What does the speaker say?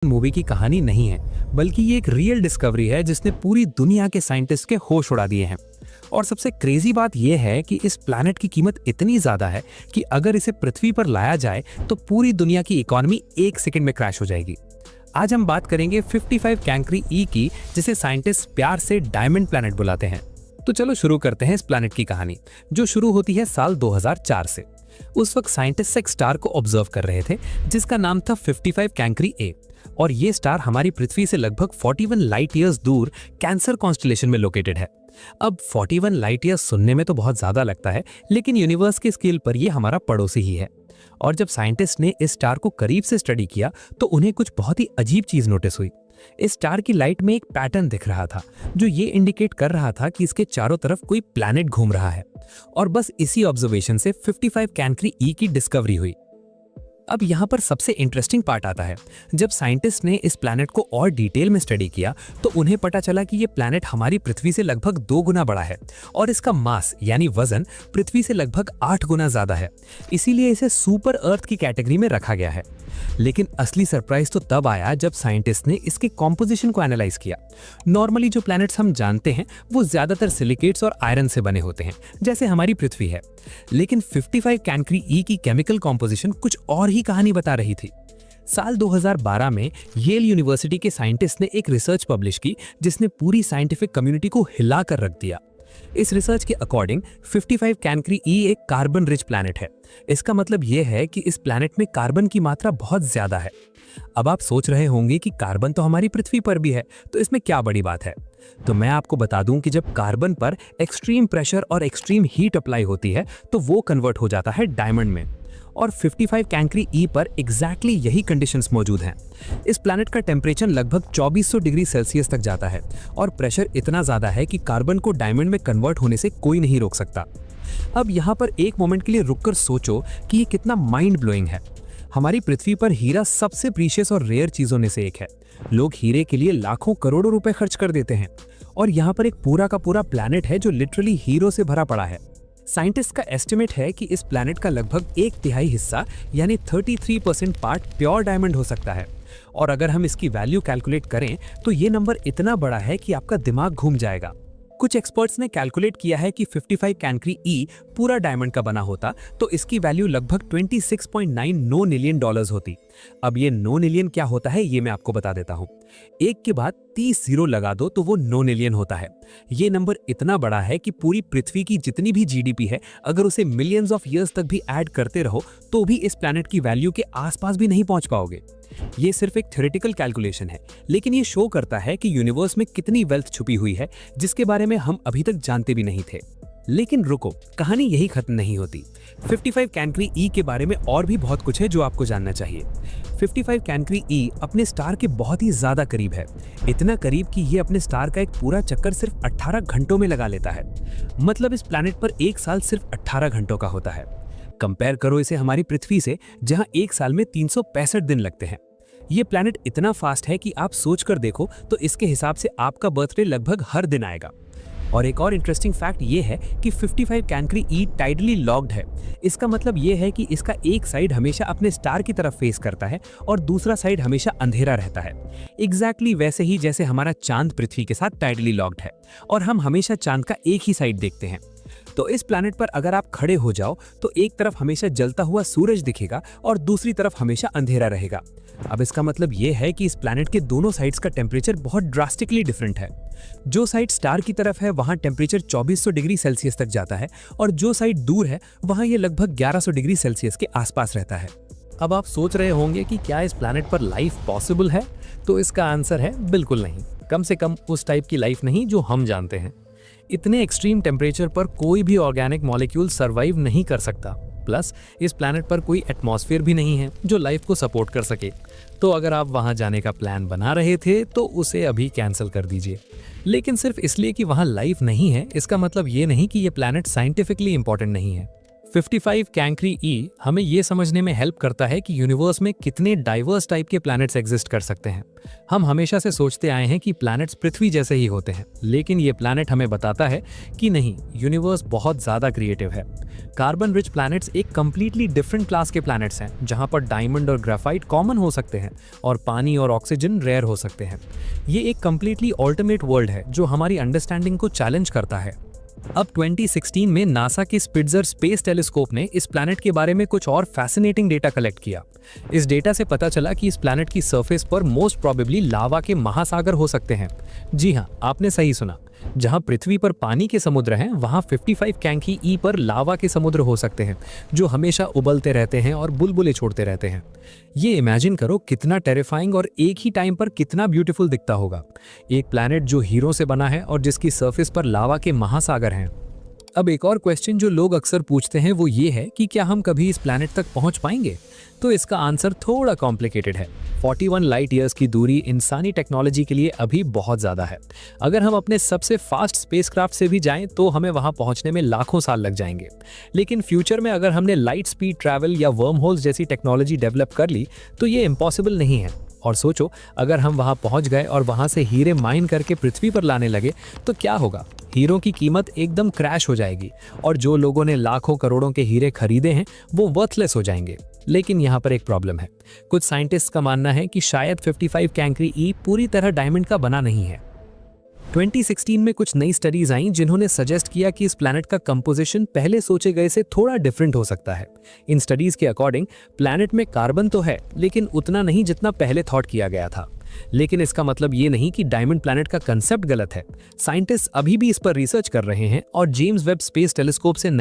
Movie की कहानी नहीं है, बल्कि ये एक रियल डिस्कवरी है जिसने पूरी दुनिया के साइंटिस्ट के होश उड़ा दिए हैं। और सबसे क्रेजी बात यह है कि इस प्लैनेट की कीमत इतनी ज्यादा है कि अगर इसे पृथ्वी पर लाया जाए तो पूरी दुनिया की इकोनॉमी एक सेकंड में क्रैश हो जाएगी। आज हम बात करेंगे 55 कैंक्री ई की, जिसे साइंटिस्ट प्यार से डायमंड प्लैनेट बुलाते हैं। तो चलो शुरू करते हैं इस प्लैनेट की कहानी, जो शुरू होती है साल 2004 से। उस वक्त साइंटिस्ट एक स्टार को ऑब्जर्व कर रहे थे जिसका नाम था 55 कैंक्री ए, और ये स्टार हमारी पृथ्वी से लगभग 41 लाइट ईयर्स दूर कैंसर कॉन्स्टेलेशन में लोकेटेड है। अब 41 लाइट ईयर्स सुनने में तो बहुत ज्यादा लगता है, लेकिन यूनिवर्स के स्केल पर ये हमारा पड़ोसी ही है। और जब साइंटिस्ट ने इस स्टार को करीब से स्टडी किया तो उन्हें कुछ बहुत ही अजीब चीज नोटिस हुई। इस स्टार की लाइट में एक पैटर्न दिख रहा था जो ये इंडिकेट कर रहा था कि इसके चारों तरफ कोई प्लैनेट घूम रहा है। और बस इसी ऑब्जर्वेशन से 55 कैंक्री ई की डिस्कवरी हुई। अब यहाँ पर सबसे इंटरेस्टिंग पार्ट आता है। जब साइंटिस्ट ने इस प्लैनेट को और डिटेल में स्टडी किया तो उन्हें पता चला कि ये प्लैनेट हमारी पृथ्वी से लगभग 2 गुना बड़ा है और इसका मास यानी वजन पृथ्वी से लगभग 8 गुना ज्यादा है। इसीलिए इसे सुपर अर्थ की कैटेगरी में रखा गया है। लेकिन असली सरप्राइज तो तब आया जब साइंटिस्ट ने इसके कॉम्पोजिशन को एनालाइज किया। नॉर्मली जो प्लैनेट्स हम जानते हैं वो ज्यादातर सिलिकेट्स और आयरन से बने होते हैं, जैसे हमारी पृथ्वी है। लेकिन 55 कैंक्री ई की केमिकल कॉम्पोजिशन कुछ और ही कहानी बता रही थी। साल 2012 में येल यूनिवर्सिटी के साइंटिस्ट ने एक रिसर्च पब्लिश की जिसने पूरी साइंटिफिक कम्युनिटी को हिला कर रख दिया। इस रिसर्च के अकॉर्डिंग 55 कैंक्री ई एक कार्बन रिच प्लैनेट है। इसका मतलब यह है कि इस प्लैनेट में कार्बन की मात्रा बहुत ज्यादा है। अब आप सोच रहे होंगे कि कार्बन तो हमारी पृथ्वी पर भी है, तो इसमें क्या बड़ी बात है। तो मैं आपको बता दूं कि जब कार्बन पर एक्सट्रीम प्रेशर और एक्सट्रीम हीट अप्लाई होती है तो वो कन्वर्ट हो जाता है डायमंड में। और 55 कैंक्री ई पर एग्जैक्टली यही कंडीशंस मौजूद हैं। इस प्लैनेट का टेम्परेचर लगभग 2400 डिग्री सेल्सियस तक जाता है और प्रेशर इतना ज्यादा है कि कार्बन को डायमंड में कन्वर्ट होने से कोई नहीं रोक सकता। अब यहाँ पर एक मोमेंट के लिए रुककर सोचो कि ये कितना माइंड ब्लोइंग है। हमारी पृथ्वी पर हीरा सबसे प्रीशियस और रेयर चीजों में से एक है। लोग हीरे के लिए लाखों करोड़ों रुपए खर्च कर देते हैं, और यहाँ पर एक पूरा का पूरा प्लैनेट है जो लिटरली हीरो से भरा पड़ा है। साइंटिस्ट का एस्टिमेट है कि इस प्लैनेट का लगभग 1/3 हिस्सा यानी 33% पार्ट प्योर डायमंड हो सकता है। और अगर हम इसकी वैल्यू कैलकुलेट करें तो ये नंबर इतना बड़ा है कि आपका दिमाग घूम जाएगा। कुछ एक्सपर्ट्स ने कैलकुलेट किया है कि 55 कैंक्री ई पूरा डायमंड का बना होता तो इसकी वैल्यू लगभग 26.9 मिलियन डॉलर्स होती। अब ये 9 मिलियन क्या होता है ये मैं आपको बता देता हूँ। एक के बाद 30 जीरो लगा दो तो वो 9 मिलियन होता है। ये नंबर इतना बड़ा है कि पूरी पृथ्वी की जितनी भी जीडीपी है, अगर उसे मिलियंस ऑफ ईयर्स तक भी ऐड करते रहो तो भी इस प्लैनेट की वैल्यू के आसपास भी नहीं पहुंच पाओगे। ये सिर्फ एक थ्योरेटिकल कैलकुलेशन है, लेकिन ये शो करता है कि यूनिवर्स में कितनी वेल्थ छुपी हुई है जिसके बारे में हम अभी तक जानते भी नहीं थे। लेकिन रुको, कहानी यही खत्म नहीं होती। 55 कैंक्री ई के बारे में और भी बहुत कुछ है जो आपको जानना चाहिए। 55 कैंक्री ई अपने स्टार के बहुत ही ज्यादा करीब है, इतना करीब कि ये अपने स्टार का एक पूरा चक्कर सिर्फ 18 घंटों में लगा लेता है। मतलब इस प्लैनेट पर एक साल सिर्फ 18 घंटों का होता है। कंपेयर करो इसे हमारी पृथ्वी से, जहां एक साल में 365 दिन लगते हैं। ये प्लैनेट इतना फास्ट है कि आप सोच कर देखो तो इसके हिसाब से आपका बर्थडे लगभग हर दिन आएगा। और एक और इंटरेस्टिंग फैक्ट ये है कि 55 कैंक्री ई टाइडली लॉक्ड है। इसका मतलब ये है कि इसका एक साइड हमेशा अपने स्टार की तरफ फेस करता है और दूसरा साइड हमेशा अंधेरा रहता है। एग्जैक्टली वैसे ही जैसे हमारा चांद पृथ्वी के साथ टाइडली लॉक्ड है और हम हमेशा चांद का एक ही साइड देखते हैं। तो इस प्लैनेट पर अगर आप खड़े हो जाओ तो एक तरफ हमेशा जलता हुआ सूरज दिखेगा और दूसरी तरफ हमेशा अंधेरा रहेगा। अब इसका मतलब यह है कि इस प्लैनेट के दोनों साइड्स का टेम्परेचर बहुत ड्रास्टिकली डिफरेंट है। जो साइड स्टार की तरफ है वहां टेम्परेचर 2400 डिग्री सेल्सियस तक जाता है और जो साइड दूर है वहां ये लगभग 1100 डिग्री सेल्सियस के आसपास रहता है। अब आप सोच रहे होंगे कि क्या इस प्लैनेट पर लाइफ पॉसिबल है? तो इसका आंसर है बिल्कुल नहीं। कम से कम उस टाइप की लाइफ नहीं जो हम जानते हैं। इतने एक्सट्रीम टेम्परेचर पर कोई भी ऑर्गेनिक मॉलिक्यूल सरवाइव नहीं कर सकता। प्लस इस प्लैनेट पर कोई एटमॉस्फेयर भी नहीं है जो लाइफ को सपोर्ट कर सके। तो अगर आप वहां जाने का प्लान बना रहे थे तो उसे अभी कैंसिल कर दीजिए। लेकिन सिर्फ इसलिए कि वहां लाइफ नहीं है, इसका मतलब ये नहीं कि ये प्लैनेट साइंटिफिकली इंपॉर्टेंट नहीं है। 55 कैंक्री ई हमें ये समझने में हेल्प करता है कि यूनिवर्स में कितने डाइवर्स टाइप के प्लैनेट्स एग्जिस्ट कर सकते हैं। हम हमेशा से सोचते आए हैं कि प्लैनेट्स पृथ्वी जैसे ही होते हैं, लेकिन ये प्लैनेट हमें बताता है कि नहीं, यूनिवर्स बहुत ज्यादा क्रिएटिव है। कार्बन रिच प्लैनेट्स एक कंप्लीटली डिफरेंट क्लास के प्लैनेट्स हैं, जहां पर डायमंड और ग्राफाइट कॉमन हो सकते हैं और पानी और ऑक्सीजन रेयर हो सकते हैं। ये एक कंप्लीटली अल्टरनेट वर्ल्ड है जो हमारी अंडरस्टैंडिंग को चैलेंज करता है। अब 2016 में नासा के स्पिट्जर स्पेस टेलीस्कोप ने इस प्लैनेट के बारे में कुछ और फैसिनेटिंग डेटा कलेक्ट किया। इस डेटा से पता चला कि इस प्लैनेट की सरफेस पर मोस्ट प्रोबेबली लावा के महासागर हो सकते हैं। जी हाँ, आपने सही सुना। जहां पृथ्वी पर पानी के समुद्र हैं, वहां 55 कैंकी ई पर लावा के समुद्र हो सकते हैं, जो हमेशा उबलते रहते हैं और बुलबुले छोड़ते रहते हैं। ये इमेजिन करो कितना टेरिफाइंग और एक ही टाइम पर कितना ब्यूटीफुल दिखता होगा। एक प्लैनेट जो हीरो से बना है और जिसकी सरफेस पर लावा के महासागर हैं। अब एक और क्वेश्चन जो लोग अक्सर पूछते हैं वो ये है कि क्या हम कभी इस प्लैनेट तक पहुंच पाएंगे? तो इसका आंसर थोड़ा कॉम्प्लिकेटेड है। 41 लाइट ईयर्स की दूरी इंसानी टेक्नोलॉजी के लिए अभी बहुत ज़्यादा है। अगर हम अपने सबसे फास्ट स्पेसक्राफ्ट से भी जाएं तो हमें वहां पहुंचने में लाखों साल लग जाएंगे। लेकिन फ्यूचर में अगर हमने लाइट स्पीड ट्रैवल या वर्म होल्स जैसी टेक्नोलॉजी डेवलप कर ली तो ये इम्पॉसिबल नहीं है। और सोचो, अगर हम वहां पहुंच गए और वहां से हीरे माइन करके पृथ्वी पर लाने लगे तो क्या होगा? हीरों की कीमत एकदम क्रैश हो जाएगी और जो लोगों ने लाखों करोड़ों के हीरे खरीदे हैं वो वर्थलेस हो जाएंगे। लेकिन यहाँ पर एक प्रॉब्लम है। कुछ साइंटिस्ट का मानना है कि शायद 55 कैंक्री ई पूरी तरह डायमंड का बना नहीं है। 2016 में कुछ नई स्टडीज आईं जिन्होंने सजेस्ट किया कि इस प्लैनेट का कंपोजिशन पहले सोचे गए से थोड़ा डिफरेंट हो सकता है। इन स्टडीज के अकॉर्डिंग प्लैनेट में कार्बन तो है, लेकिन उतना नहीं जितना पहले थॉट किया गया था। लेकिन इसका मतलब ये नहीं कि डायमंड प्लैनेट का कंसेप्ट गलत है। साइंटिस्ट अभी भी इस पर रिसर्च कर रहे हैं और जेम्स वेब स्पेस टेलीस्कोप से नया